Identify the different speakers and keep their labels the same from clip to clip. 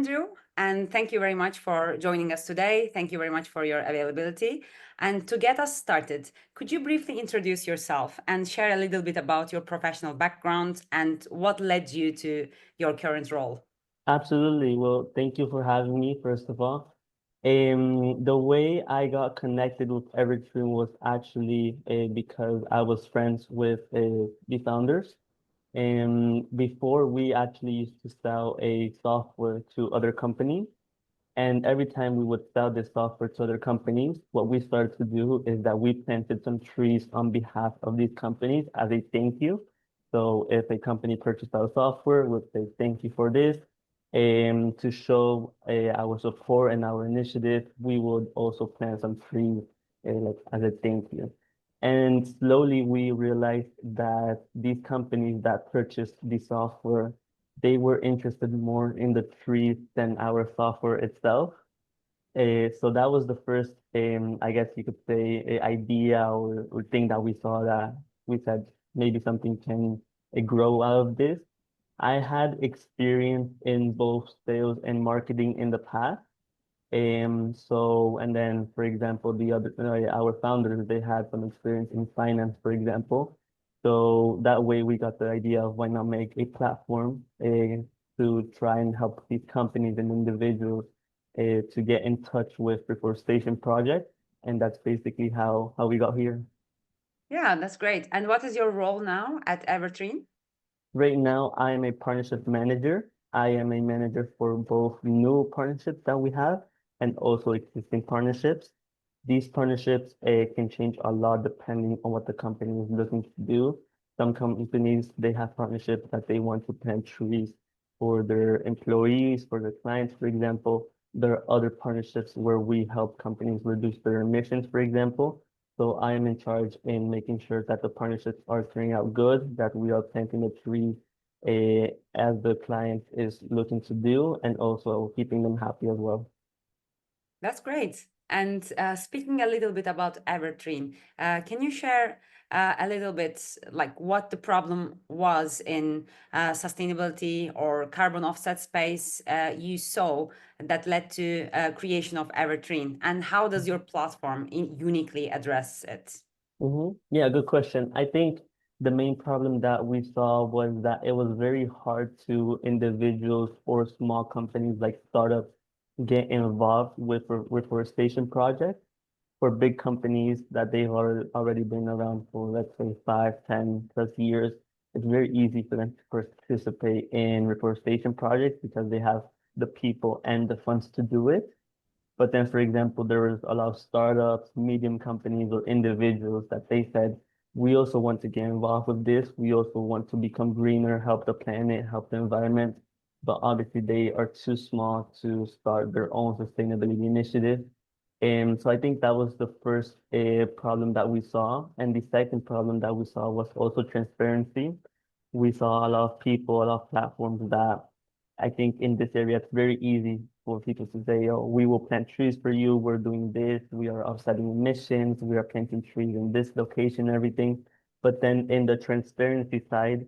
Speaker 1: Andrew, and thank you very much for joining us today. Thank you very much for your availability. And to get us started, could you briefly introduce yourself and share a little bit about your professional background and what led you to your current role?
Speaker 2: Absolutely. Well, thank you for having me, first of all. The way I got connected with Evertreen was actually because I was friends with the founders. And before we actually used to sell a software to other companies. And every time we would sell this software to other companies, what we started to do is that we planted some trees on behalf of these companies as a thank you. So if a company purchased our software, we'd say thank you for this. And to show our support and our initiative, we would also plant some trees like as a thank you. And slowly we realized that these companies that purchased the software, they were interested more in the trees than our software itself. So that was the first, I guess you could say, idea or thing that we saw that we said maybe something can grow out of this. I had experience in both sales and marketing in the past. And then, for example, our founders, they had some experience in finance, for example. So that way we got the idea of why not make a platform to try and help these companies and individuals to get in touch with Reforestation project. And that's basically how we got here.
Speaker 1: Yeah, that's great. And what is your role now at Evertreen?
Speaker 2: Right now, I am a partnership manager. I am a manager for both new partnerships that we have and also existing partnerships. These partnerships can change a lot depending on what the company is looking to do. Some companies, they have partnerships that they want to plant trees for their employees, for their clients, for example. There are other partnerships where we help companies reduce their emissions, for example. So I am in charge in making sure that the partnerships are turning out good, that we are planting the tree as the client is looking to do, and also keeping them happy as well.
Speaker 1: That's great. And speaking a little bit about Evertreen, can you share a little bit like what the problem was in sustainability or carbon offset space you saw that led to creation of Evertreen, and how does your platform uniquely address it?
Speaker 2: Yeah, good question. I think the main problem that we saw was that it was very hard to individuals or small companies like startups get involved with reforestation projects. For big companies that they've already been around for, let's say, 5, 10 plus years, it's very easy for them to participate in reforestation projects because they have the people and the funds to do it. But then, for example, there was a lot of startups, medium companies, or individuals that they said, we also want to get involved with this. We also want to become greener, help the planet, help the environment. But obviously, they are too small to start their own sustainability initiative. And so I think that was the first problem that we saw. And the second problem that we saw was also transparency. We saw a lot of people, a lot of platforms that I think in this area, it's very easy for people to say, oh, we will plant trees for you. We're doing this. We are offsetting emissions. We are planting trees in this location, everything. But then in the transparency side,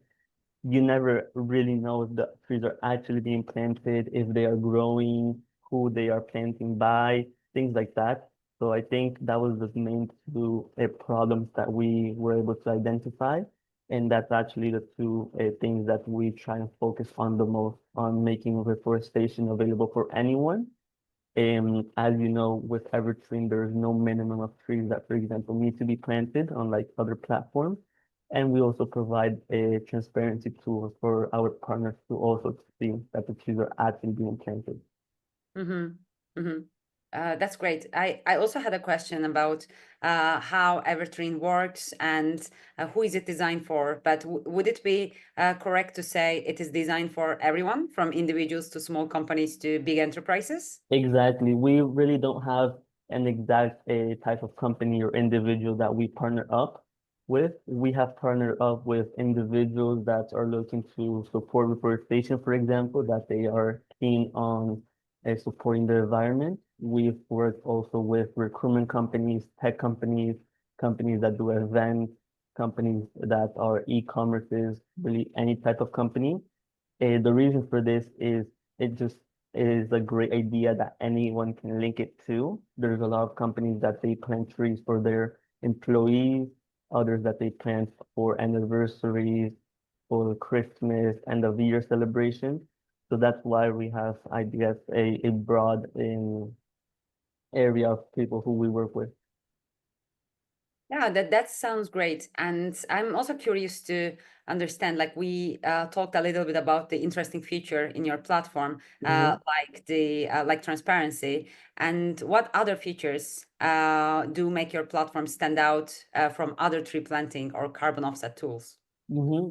Speaker 2: you never really know if the trees are actually being planted, if they are growing, who they are planting by, things like that. So I think that was the main two problems that we were able to identify. And that's actually the two things that we try and focus on the most, on making reforestation available for anyone. As you know, with Evertreen, there is no minimum of trees that, for example, need to be planted, unlike other platforms. And we also provide a transparency tool for our partners to also see that the trees are actually being planted.
Speaker 1: Mm-hmm. Mm-hmm. That's great. I also had a question about how Evertreen works and who is it designed for. But would it be correct to say it is designed for everyone, from individuals to small companies to big enterprises?
Speaker 2: Exactly. We really don't have an exact type of company or individual that we partner up with. We have partnered up with individuals that are looking to support reforestation, for example, that they are keen on supporting the environment. We've worked also with recruitment companies, tech companies, companies that do events, companies that are e-commerces, really any type of company. The reason for this is it just is a great idea that anyone can link it to. There's a lot of companies that they plant trees for their employees, others that they plant for anniversaries, for Christmas, end of the year celebration. So that's why we have, I guess, a broad area of people who we work with.
Speaker 1: Yeah, that sounds great. And I'm also curious to understand, like we talked a little bit about the interesting feature in your platform,
Speaker 2: Mhm.
Speaker 1: like the like transparency, and what other features do make your platform stand out from other tree planting or carbon offset tools?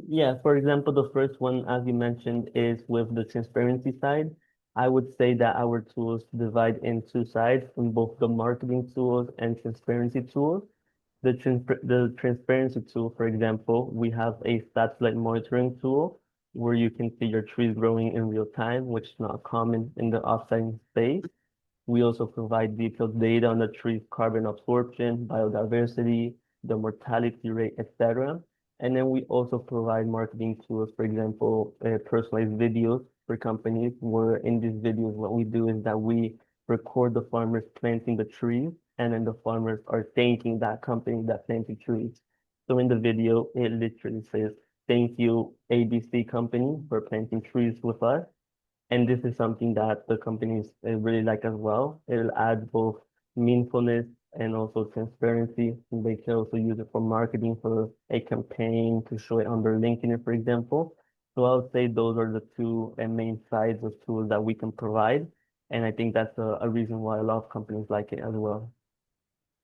Speaker 2: Yeah, for example, the first one, as you mentioned, is with the transparency side. I would say that our tools divide in two sides, in both the marketing tools and transparency tools. The transparency tool, for example, we have a satellite monitoring tool where you can see your trees growing in real time, which is not common in the offsite space. We also provide detailed data on the tree's carbon absorption, biodiversity, the mortality rate, etc. And then we also provide marketing tools, for example, personalized videos for companies, where in these videos, what we do is that we record the farmers planting the trees, and then the farmers are thanking that company that planted trees. So in the video, it literally says, "Thank you, ABC company, for planting trees with us." And this is something that the companies really like as well. It'll add both meaningfulness and also transparency. And they can also use it for marketing for a campaign to show it on their LinkedIn, for example. So I would say those are the two main sides of tools that we can provide. And I think that's a reason why a lot of companies like it as well.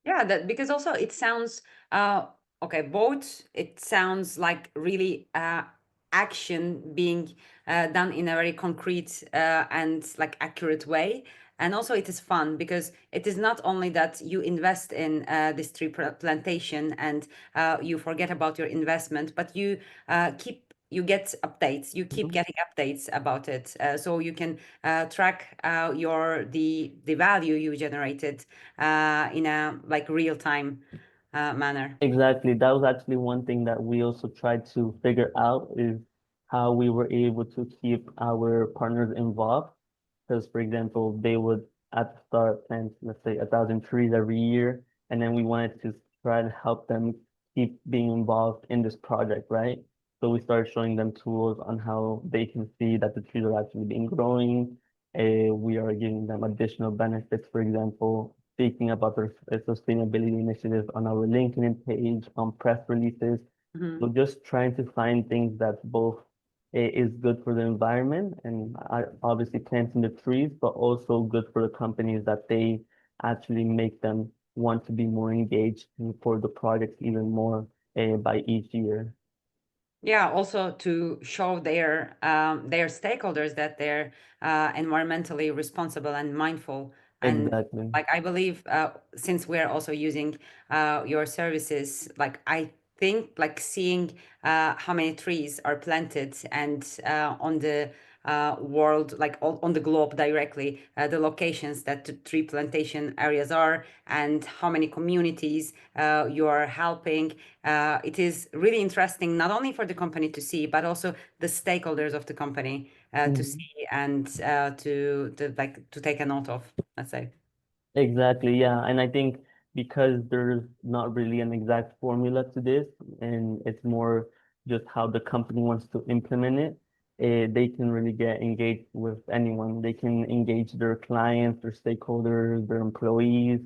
Speaker 1: Yeah, that because also it sounds okay, both it sounds like really action being done in a very concrete and like accurate way. And also it is fun because it is not only that you invest in this tree plantation and you forget about your investment, but you get updates, you keep
Speaker 2: Mhm.
Speaker 1: getting updates about it, so you can track your the value you generated in a like real time manner.
Speaker 2: Exactly. That was actually one thing that we also tried to figure out is how we were able to keep our partners involved. Because, for example, they would at the start plant, let's say, 1,000 trees every year, and then we wanted to try to help them keep being involved in this project, right? So we started showing them tools on how they can see that the trees are actually being growing. We are giving them additional benefits, for example, speaking about their sustainability initiatives on our LinkedIn page, on press releases. So
Speaker 1: Mhm.
Speaker 2: just trying to find things that both is good for the environment and obviously planting the trees, but also good for the companies that they actually make them want to be more engaged for the projects even more by each year.
Speaker 1: Yeah, also to show their stakeholders that they're environmentally responsible and mindful. And
Speaker 2: Exactly.
Speaker 1: like I believe, since we're also using your services, like I think like seeing how many trees are planted and on the world, like on the globe directly, the locations that the tree plantation areas are, and how many communities you are helping. It is really interesting, not only for the company to see, but also the stakeholders of the company to
Speaker 2: Mhm.
Speaker 1: see and to like to take a note of, let's say.
Speaker 2: Exactly, yeah. And I think because there's not really an exact formula to this, and it's more just how the company wants to implement it, they can really get engaged with anyone. They can engage their clients, their stakeholders, their employees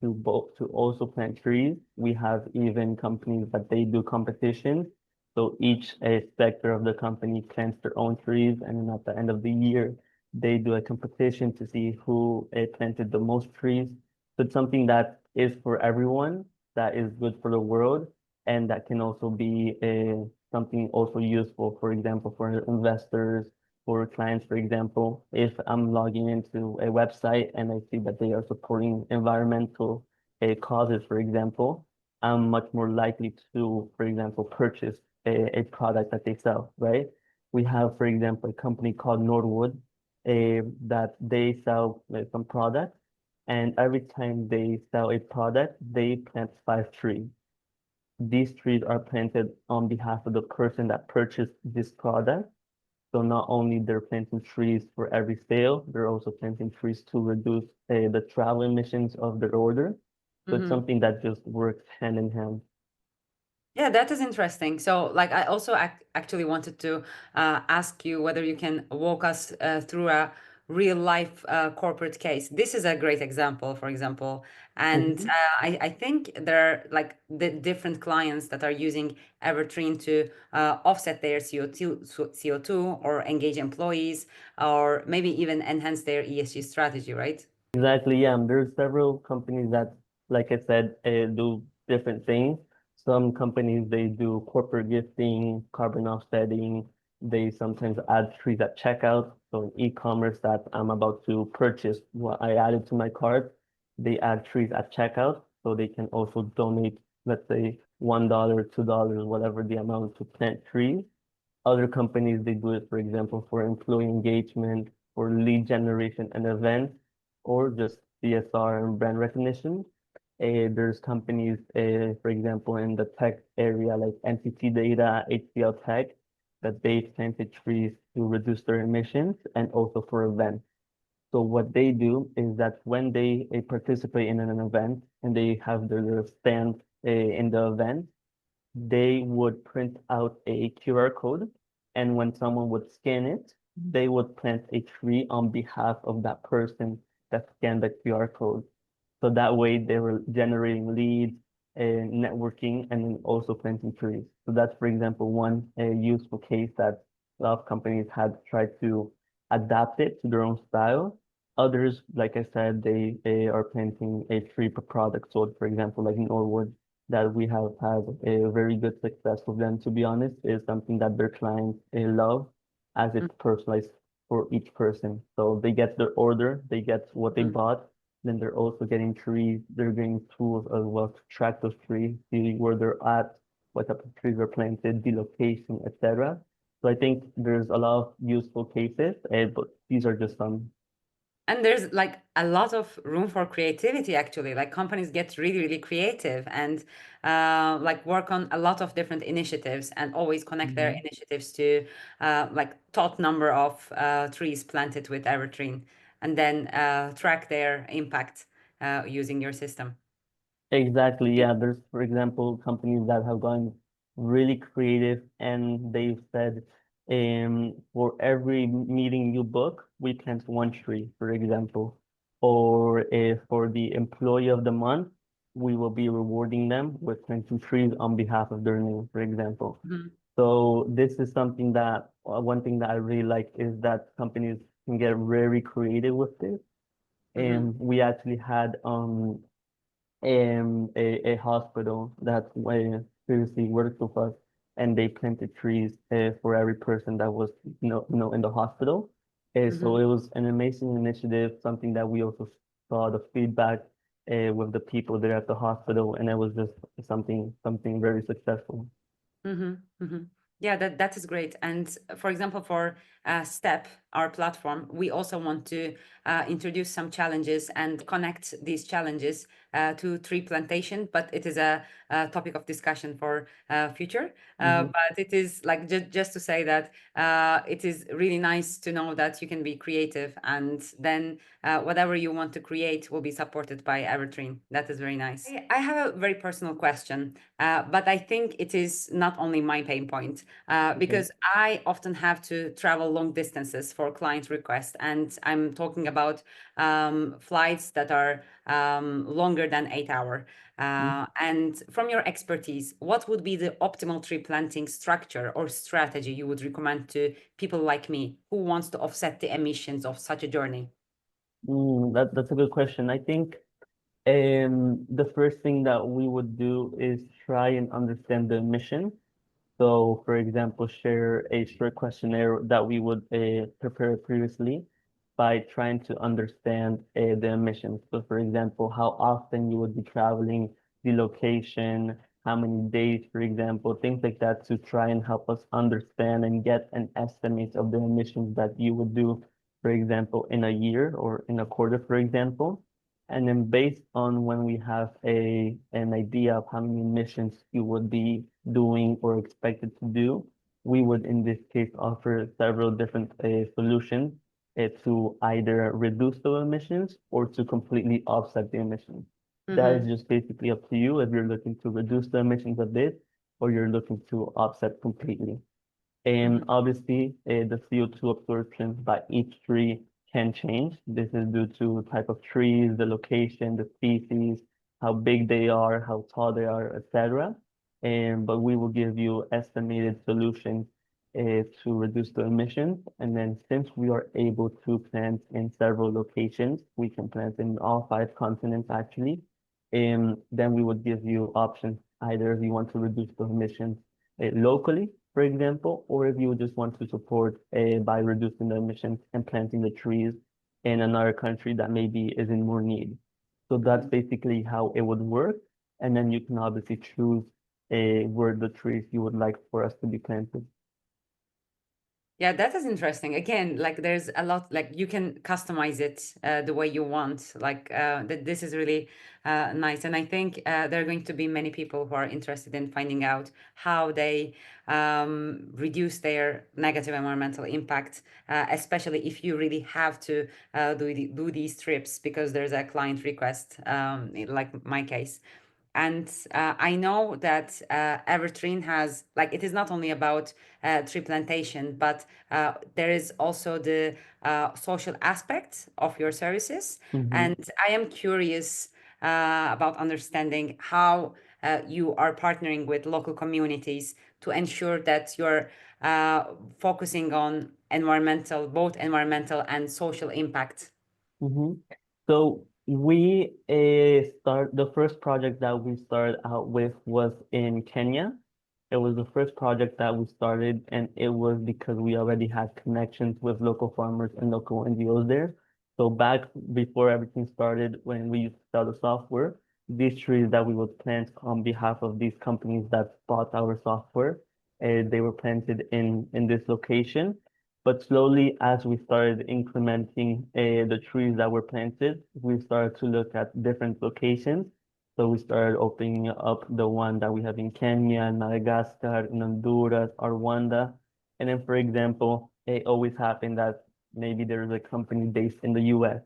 Speaker 2: to also plant trees. We have even companies that they do competitions. So each sector of the company plants their own trees, and then at the end of the year, they do a competition to see who planted the most trees. So it's something that is for everyone, that is good for the world, and that can also be something also useful, for example, for investors, for clients, for example. If I'm logging into a website and I see that they are supporting environmental causes, for example, I'm much more likely to, for example, purchase a product that they sell, right? We have, for example, a company called Norwood that they sell some products, and every time they sell a product, they plant 5 trees. These trees are planted on behalf of the person that purchased this product. So not only they're planting trees for every sale, they're also planting trees to reduce the travel emissions of their order. So it's
Speaker 1: Mm-hmm.
Speaker 2: something that just works hand in hand.
Speaker 1: Yeah, that is interesting. So, like, I also actually wanted to ask you whether you can walk us through a real life corporate case. This is a great example, for example. And
Speaker 2: Mhm.
Speaker 1: I think there are like the different clients that are using Evertreen to offset their CO2 or engage employees or maybe even enhance their ESG strategy, right?
Speaker 2: Exactly, yeah. There's several companies that, like I said, do different things. Some companies they do corporate gifting, carbon offsetting. They sometimes add trees at checkout. So in e-commerce that I'm about to purchase what I added to my cart, they add trees at checkout. So they can also donate, let's say $1, $2, whatever the amount to plant trees. Other companies, they do it, for example, for employee engagement, for lead generation and events, or just CSR and brand recognition. There's companies, for example, in the tech area like NTT Data, HCL Tech, that they planted trees to reduce their emissions and also for events. So what they do is that when they participate in an event and they have their stand in the event, they would print out a QR code, and when someone would scan it, they would plant a tree on behalf of that person that scanned the QR code. So that way they were generating leads and networking and then also planting trees. So that's, for example, one useful case that a lot of companies had tried to adapt it to their own style. Others, like I said, they are planting a tree per product. So, for example, like Norwood, that we have had a very good success with them, to be honest, is something that their clients love as it's personalized for each person. So they get their order, they get what they
Speaker 1: Mhm.
Speaker 2: bought, then they're also getting trees. They're getting tools as well to track those trees, see where they're at, what type of trees are planted, the location, etc. So I think there's a lot of useful cases, but these are just some.
Speaker 1: And there's like a lot of room for creativity, actually. Like companies get really, really creative and like work on a lot of different initiatives and always connect their
Speaker 2: Mhm.
Speaker 1: initiatives to like tot number of trees planted with Evertreen and then track their impact using your system.
Speaker 2: Exactly. Yeah. There's, for example, companies that have gone really creative and they've said, for every meeting you book, we plant one tree, for example. Or if for the employee of the month, we will be rewarding them with planting trees on behalf of their name, for example.
Speaker 1: Mhm,
Speaker 2: So this is something that one thing that I really like is that companies can get very creative with this.
Speaker 1: mhm,
Speaker 2: And we actually had a hospital that previously worked with us, and they planted trees for every person that was in the hospital. So
Speaker 1: mhm.
Speaker 2: it was an amazing initiative, something that we also saw the feedback with the people there at the hospital, and it was just something very successful.
Speaker 1: Mm-hmm, mm-hmm. Yeah, that is great. And for example, for STEP, our platform, we also want to introduce some challenges and connect these challenges to tree plantation. But it is a topic of discussion for future.
Speaker 2: Hmm.
Speaker 1: But it is like just to say that it is really nice to know that you can be creative, and then whatever you want to create will be supported by Evertreen. That is very nice. I have a very personal question, but I think it is not only my pain point
Speaker 2: Okay.
Speaker 1: because I often have to travel long distances for client requests, and I'm talking about flights that are longer than 8 hours. And from your expertise, what would be the optimal tree planting structure or strategy you would recommend to people like me who wants to offset the emissions of such a journey?
Speaker 2: That's a good question. I think the first thing that we would do is try and understand the mission. So, for example, share a short questionnaire that we would prepare previously by trying to understand the emissions. So, for example, how often you would be traveling, the location, how many days, for example, things like that to try and help us understand and get an estimate of the emissions that you would do, for example, in a year or in a quarter, for example. And then based on when we have an idea of how many missions you would be doing or expected to do, we would in this case offer several different solutions to either reduce the emissions or to completely offset the emissions. That is
Speaker 1: Mm-hmm.
Speaker 2: just basically up to you if you're looking to reduce the emissions a bit or you're looking to offset completely. And
Speaker 1: Mm-hmm.
Speaker 2: obviously, the CO2 absorption by each tree can change. This is due to type of trees, the location, the species, how big they are, how tall they are, etc. And but we will give you estimated solutions to reduce the emissions. And then since we are able to plant in several locations, we can plant in all 5 continents actually. And then we would give you options either if you want to reduce the emissions locally, for example, or if you just want to support by reducing the emissions and planting the trees in another country that maybe is in more need. So that's basically how it would work. And then you can obviously choose where the trees you would like for us to be planted.
Speaker 1: Yeah, that is interesting. Again, like there's a lot, like you can customize it the way you want. Like this is really nice, and I think there are going to be many people who are interested in finding out how they reduce their negative environmental impact, especially if you really have to do these trips because there's a client request, like my case. And I know that Evertreen has, like, it is not only about tree plantation, but there is also the social aspect of your services.
Speaker 2: Mm-hmm.
Speaker 1: And I am curious about understanding how you are partnering with local communities to ensure that you're focusing on environmental, both environmental and social impact.
Speaker 2: Mm-hmm. So we start the first project that we started out with was in Kenya. It was the first project that we started, and it was because we already had connections with local farmers and local NGOs there. So back before everything started, when we used to sell the software, these trees that we would plant on behalf of these companies that bought our software, they were planted in this location. But slowly, as we started incrementing the trees that were planted, we started to look at different locations. So we started opening up the one that we have in Kenya, in Madagascar, in Honduras, Rwanda. And then, for example, it always happened that maybe there's a company based in the US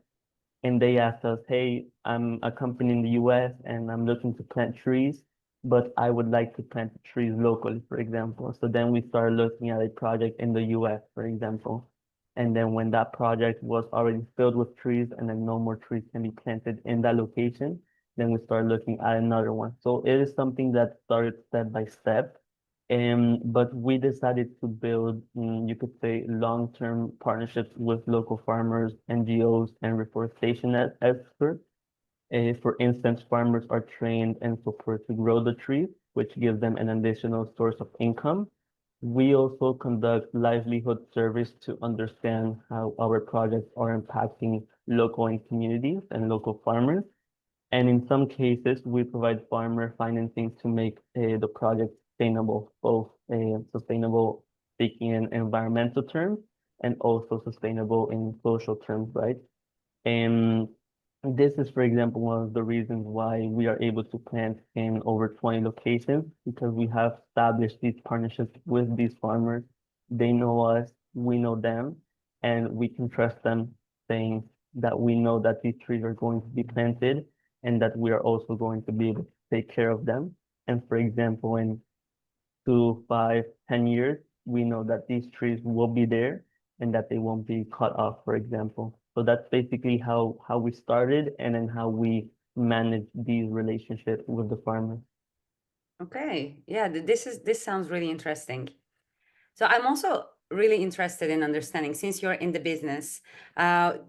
Speaker 2: and they asked us, hey, I'm a company in the US and I'm looking to plant trees, but I would like to plant trees locally, for example. So then we started looking at a project in the US, for example. And then when that project was already filled with trees and then no more trees can be planted in that location, then we started looking at another one. So it is something that started step by step. But we decided to build, you could say, long-term partnerships with local farmers, NGOs, and reforestation experts. For instance, farmers are trained and support to grow the trees, which gives them an additional source of income. We also conduct livelihood surveys to understand how our projects are impacting local and communities and local farmers. And in some cases, we provide farmer financing to make the project sustainable, both sustainable speaking in environmental terms and also sustainable in social terms, right? And this is, for example, one of the reasons why we are able to plant in over 20 locations because we have established these partnerships with these farmers. They know us, we know them, and we can trust them saying that we know that these trees are going to be planted and that we are also going to be able to take care of them. And for example, in 2, 5, 10 years, we know that these trees will be there and that they won't be cut off, for example. So that's basically how we started and then how we manage these relationships with the farmers.
Speaker 1: Okay. Yeah, this sounds really interesting. So I'm also really interested in understanding, since you're in the business,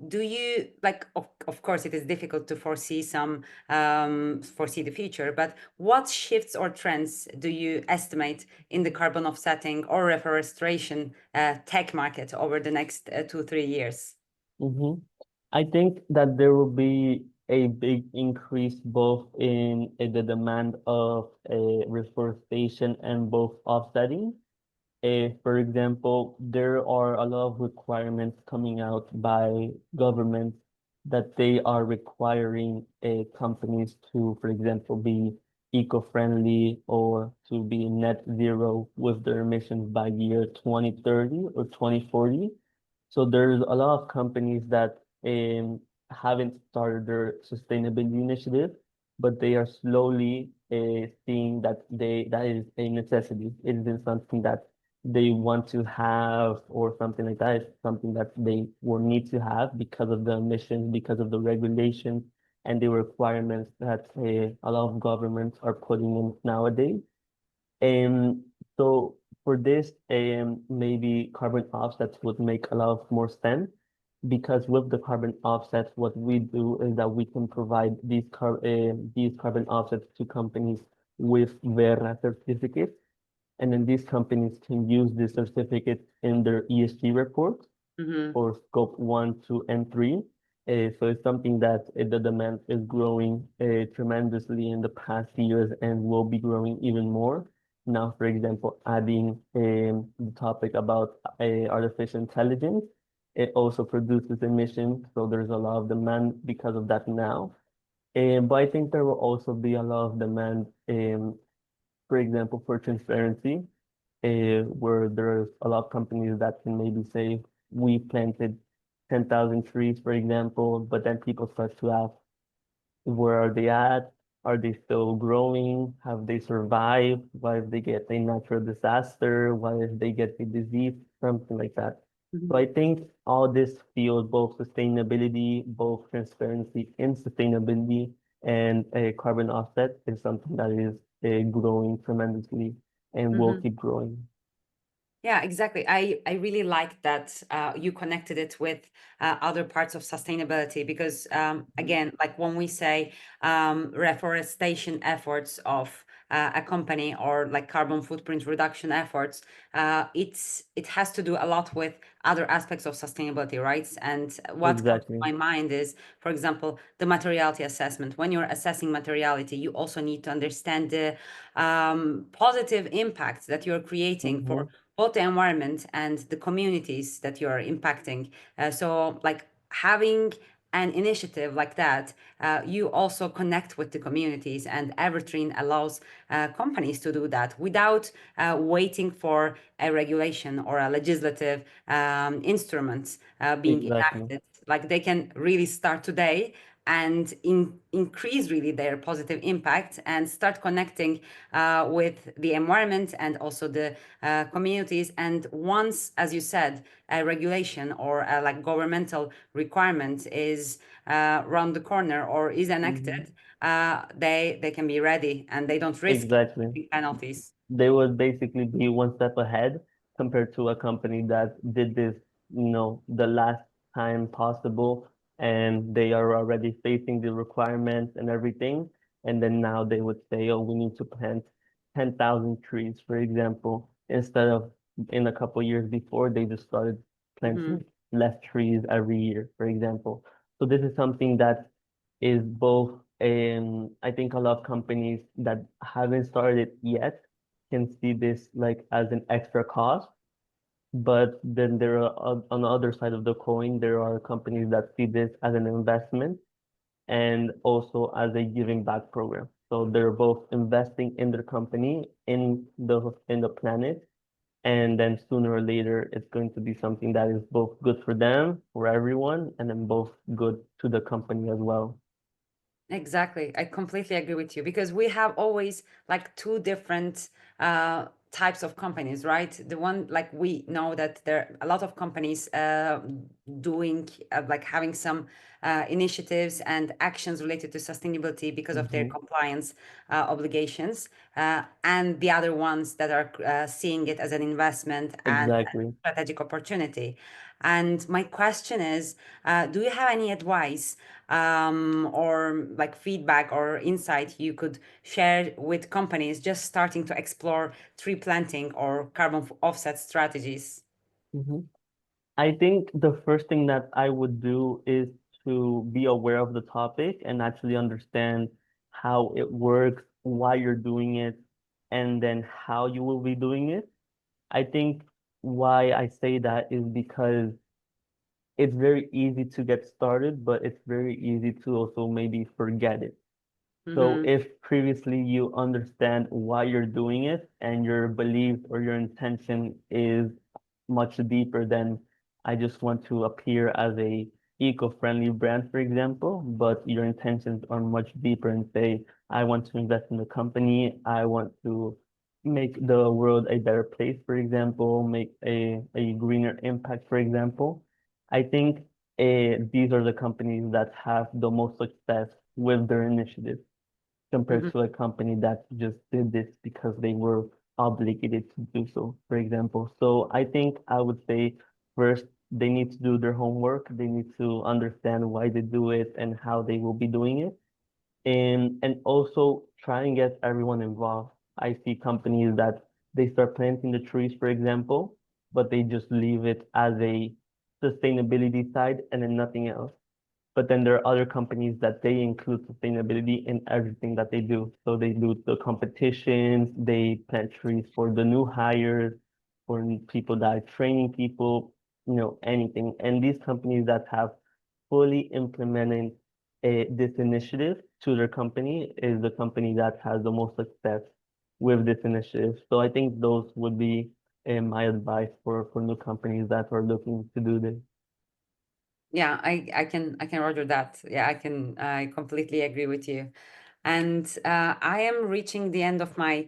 Speaker 1: do you like, of course, it is difficult to foresee foresee the future, but what shifts or trends do you estimate in the carbon offsetting or reforestation tech market over the next 2, 3 years?
Speaker 2: Hmm. I think that there will be a big increase both in the demand of reforestation and both offsetting. For example, there are a lot of requirements coming out by governments that they are requiring companies to, for example, be eco-friendly or to be net zero with their emissions by year 2030 or 2040. So there's a lot of companies that haven't started their sustainability initiative, but they are slowly seeing that that is a necessity. It isn't something that they want to have or something like that. It's something that they will need to have because of the emissions, because of the regulations and the requirements that a lot of governments are putting in nowadays. And so for this, maybe carbon offsets would make a lot of more sense because with the carbon offsets, what we do is that we can provide these carbon offsets to companies with Verra certificates, and then these companies can use this certificate in their ESG reports
Speaker 1: Mm-hmm.
Speaker 2: for scope 1, 2, and 3. So it's something that the demand is growing tremendously in the past years and will be growing even more. Now, for example, adding the topic about artificial intelligence, it also produces emissions, so there's a lot of demand because of that now. But I think there will also be a lot of demand, for example, for transparency where there's a lot of companies that can maybe say we planted 10,000 trees, for example, but then people start to ask, where are they at? Are they still growing? Have they survived? What if they get a natural disaster? What if they get a disease? Something like that. So I think all this field, both sustainability, both transparency and sustainability and a carbon offset is something that is growing tremendously and will
Speaker 1: Mm-hmm.
Speaker 2: keep growing.
Speaker 1: Yeah, exactly. I really like that you connected it with other parts of sustainability because again, like when we say reforestation efforts of a company or like carbon footprint reduction efforts, it has to do a lot with other aspects of sustainability, right? And what comes to
Speaker 2: Exactly.
Speaker 1: my mind is, for example, the materiality assessment. When you're assessing materiality, you also need to understand the positive impact that you're creating
Speaker 2: Mm-hmm.
Speaker 1: for both the environment and the communities that you are impacting. So, like having an initiative like that, you also connect with the communities, and Evertreen allows companies to do that without waiting for a regulation or a legislative instrument being
Speaker 2: Exactly.
Speaker 1: enacted. Like they can really start today and increase really their positive impact and start connecting with the environment and also the communities. And once, as you said, a regulation or a like governmental requirement is around the corner or is
Speaker 2: Mm-hmm.
Speaker 1: enacted, they can be ready and they don't risk
Speaker 2: Exactly.
Speaker 1: penalties.
Speaker 2: They would basically be one step ahead compared to a company that did this, the last time possible, and they are already facing the requirements and everything. And then now they would say, oh, we need to plant 10,000 trees, for example, instead of in a couple years before, they just started
Speaker 1: Mhm.
Speaker 2: planting less trees every year, for example. So this is something that is both, I think a lot of companies that haven't started yet can see this like as an extra cost. But then there are on the other side of the coin, there are companies that see this as an investment and also as a giving back program. So they're both investing in their company, in the planet, and then sooner or later it's going to be something that is both good for them, for everyone, and then both good to the company as well.
Speaker 1: Exactly. I completely agree with you because we have always like two different types of companies, right? The one like we know that there are a lot of companies doing like having some initiatives and actions related to sustainability because of their
Speaker 2: Hmm.
Speaker 1: compliance obligations, and the other ones that are seeing it as an investment and
Speaker 2: Exactly.
Speaker 1: strategic opportunity. And my question is, do you have any advice or like feedback or insight you could share with companies just starting to explore tree planting or carbon offset strategies?
Speaker 2: Hmm. I think the first thing that I would do is to be aware of the topic and actually understand how it works, why you're doing it, and then how you will be doing it. I think why I say that is because it's very easy to get started, but it's very easy to also maybe forget it. So
Speaker 1: Mm-hmm.
Speaker 2: if previously you understand why you're doing it and your belief or your intention is much deeper than I just want to appear as a eco-friendly brand, for example, but your intentions are much deeper and say, I want to invest in the company, I want to make the world a better place, for example, make a greener impact, for example. I think these are the companies that have the most success with their initiatives compared
Speaker 1: Mm-hmm.
Speaker 2: to a company that just did this because they were obligated to do so, for example. So I think I would say first they need to do their homework. They need to understand why they do it and how they will be doing it. And also try and get everyone involved. I see companies that they start planting the trees, for example, but they just leave it as a sustainability side and then nothing else. But then there are other companies that they include sustainability in everything that they do. So they do the competitions, they plant trees for the new hires, for people that are training people, anything. And these companies that have fully implemented this initiative to their company is the company that has the most success with this initiative. So I think those would be my advice for new companies that are looking to do this.
Speaker 1: Yeah, I can roger that. Yeah, I completely agree with you. And I am reaching the end of my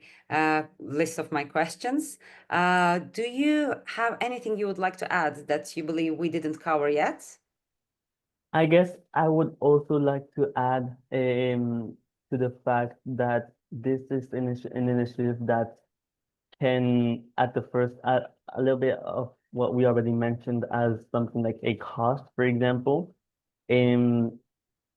Speaker 1: list of my questions. Do you have anything you would like to add that you believe we didn't cover yet?
Speaker 2: I guess I would also like to add to the fact that this is an initiative that can, at the first, add a little bit of what we already mentioned as something like a cost, for example. Um,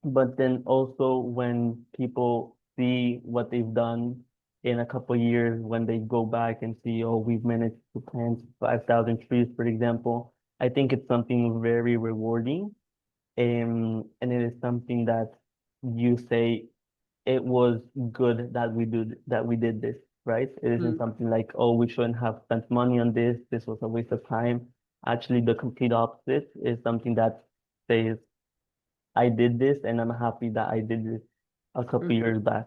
Speaker 2: but then also when people see what they've done in a couple of years, when they go back and see, oh, we've managed to plant 5,000 trees, for example, I think it's something very rewarding and it is something that you say it was good that we did this, right? It isn't
Speaker 1: Mm-hmm.
Speaker 2: something like, oh, we shouldn't have spent money on this. This was a waste of time. Actually, the complete opposite is something that says, I did this and I'm happy that I did this a couple years back.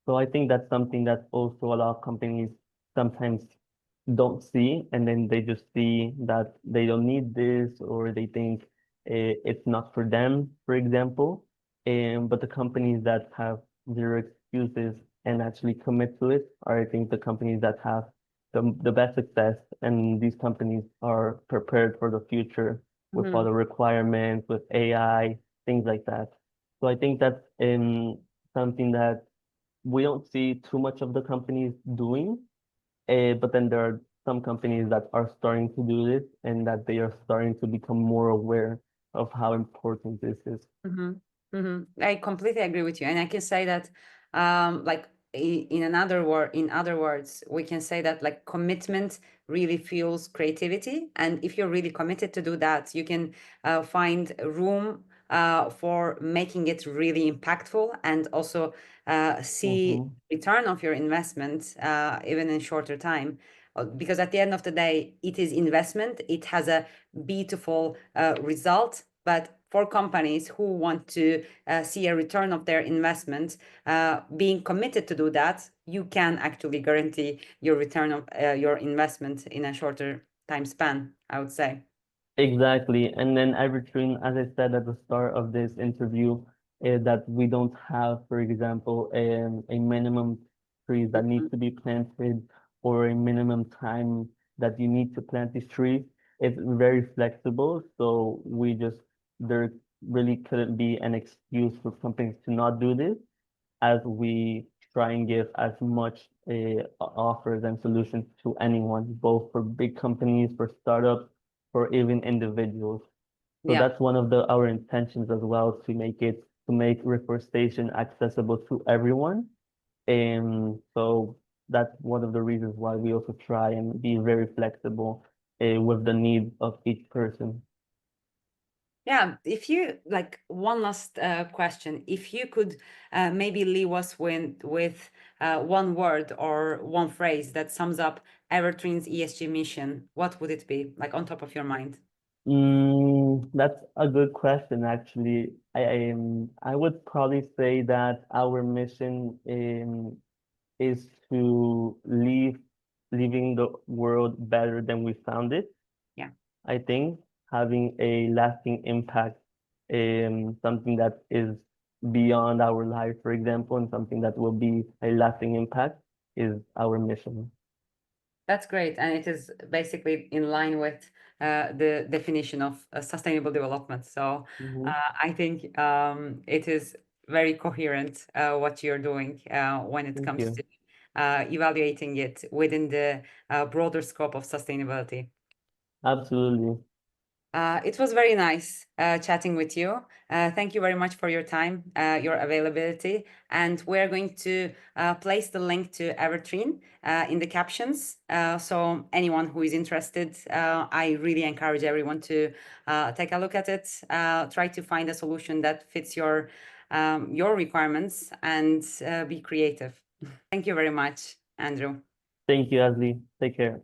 Speaker 2: So I think that's something that also a lot of companies sometimes don't see, and then they just see that they don't need this or they think it's not for them, for example. But the companies that have zero excuses and actually commit to it are, I think, the companies that have the best success, and these companies are prepared for the future with all
Speaker 1: Mm-hmm.
Speaker 2: the requirements, with AI, things like that. So I think that's something that we don't see too much of the companies doing, but then there are some companies that are starting to do this and that they are starting to become more aware of how important this is.
Speaker 1: Mm-hmm. Mm-hmm. I completely agree with you, and I can say that, like in other words, we can say that like commitment really fuels creativity, and if you're really committed to do that, you can find room for making it really impactful, and also see
Speaker 2: Hmm.
Speaker 1: return of your investment even in shorter time. Because at the end of the day, it is investment. It has a beautiful result, but for companies who want to see a return of their investment, being committed to do that, you can actually guarantee your return of your investment in a shorter time span, I would say.
Speaker 2: Exactly. And then Evertreen, as I said at the start of this interview, that we don't have, for example, a minimum trees that need to be planted or a minimum time that you need to plant these trees. It's very flexible. So there really couldn't be an excuse for companies to not do this as we try and give as much offers and solutions to anyone, both for big companies, for startups, or even individuals. So
Speaker 1: Yeah.
Speaker 2: that's one of the our intentions as well to make reforestation accessible to everyone. And so that's one of the reasons why we also try and be very flexible with the needs of each person.
Speaker 1: Yeah, if you like one last question, if you could maybe leave us with one word or one phrase that sums up Evertreen's ESG mission, what would it be? Like on top of your mind?
Speaker 2: That's a good question, actually. I would probably say that our mission is to leaving the world better than we found it.
Speaker 1: Yeah.
Speaker 2: I think having a lasting impact in something that is beyond our life, for example, and something that will be a lasting impact is our mission.
Speaker 1: That's great. And it is basically in line with the definition of sustainable development. So
Speaker 2: Mhm.
Speaker 1: I think it is very coherent what you're doing when it
Speaker 2: Thank
Speaker 1: comes
Speaker 2: you.
Speaker 1: to evaluating it within the broader scope of sustainability.
Speaker 2: Absolutely.
Speaker 1: It was very nice chatting with you. Thank you very much for your time, your availability. And we're going to place the link to Evertreen in the captions. So anyone who is interested, I really encourage everyone to take a look at it, try to find a solution that fits your requirements, and be creative. Thank you very much, Andrew.
Speaker 2: Thank you, Asli. Take care.